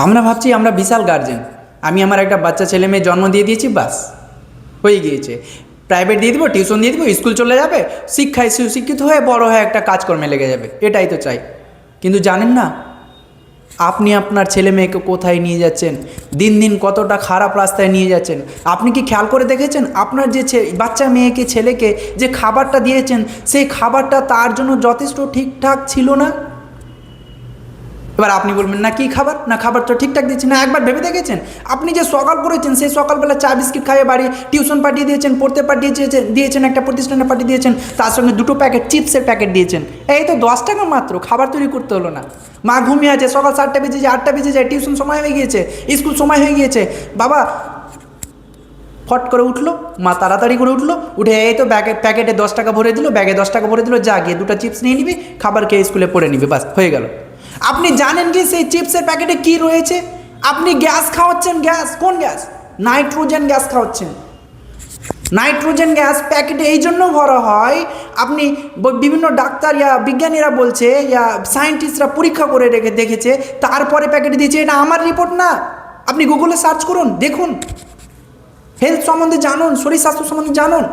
আমরা ভাবছি আমরা বিশাল গার্জেন, আমি আমার একটা বাচ্চা ছেলে মেয়ে জন্ম দিয়ে দিয়েছি, বাস হয়ে গিয়েছে। প্রাইভেট দিয়ে দিব, টিউশন দিয়ে দিব, স্কুল চলে যাবে, শিক্ষায় সুশিক্ষিত হয়ে বড় হয়ে একটা কাজকর্মে লেগে যাবে, এটাই তো চাই। কিন্তু জানেন না আপনি আপনার ছেলে মেয়েকে কোথায় নিয়ে যাচ্ছেন, দিন দিন কতটা খারাপ রাস্তায় নিয়ে যাচ্ছেন। আপনি কি খেয়াল করে দেখেছেন আপনার যে বাচ্চা মেয়েকে ছেলেকে যে খাবারটা দিয়েছেন সেই খাবারটা তার জন্য যথেষ্ট ঠিকঠাক ছিল না? এবার আপনি বলবেন না কি খাবার, না খাবার তো ঠিকঠাক দিচ্ছেন না। একবার ভেবে দেখেছেন আপনি যে সকাল করেছেন সেই সকালবেলা চা বিস্কিট খাইয়ে বাড়ি টিউশন পাঠিয়ে দিয়েছেন, পড়তে পাঠিয়ে দিয়েছেন, একটা প্রতিষ্ঠানে পাঠিয়ে দিয়েছেন, তার সঙ্গে 2টো প্যাকেট চিপসের প্যাকেট দিয়েছেন। এই তো 10 টাকা মাত্র, খাবার তৈরি করতে হলো না। মা ঘুমিয়ে আছে, সকাল 7টা বেজে যায়, 8টা বেজে যায়, টিউশন সময় হয়ে গিয়েছে, স্কুল সময় হয়ে গিয়েছে, বাবা ফট করে উঠলো, মা তাড়াতাড়ি করে উঠলো, উঠে এই তো প্যাকেটে 10 টাকা ভরে দিল, ব্যাগে 10 টাকা ভরে দিল, যা গিয়ে 2টা চিপস নিয়ে নিবি, খাবার খেয়ে স্কুলে পড়ে নিবি, বাস হয়ে গেল। আপনি জানেন কি সেই চিপসের প্যাকেটে কি রয়েছে? আপনি গ্যাস খাওয়াচ্ছেন, গ্যাস, কোন গ্যাস? নাইট্রোজেন গ্যাস খাওয়াচ্ছেন। নাইট্রোজেন গ্যাস প্যাকেটে এই জন্য ভরা হয়, আপনি বিভিন্ন ডাক্তার ইয়া বিজ্ঞানীরা বলছে, ইয়া সায়েন্টিস্টরা পরীক্ষা করে দেখেছে, তারপরে প্যাকেটে দিয়েছে। এটা আমার রিপোর্ট না, আপনি গুগলে সার্চ করুন, দেখুন, হেলথ সম্বন্ধে জানুন, শরীর স্বাস্থ্য সম্বন্ধে জানুন।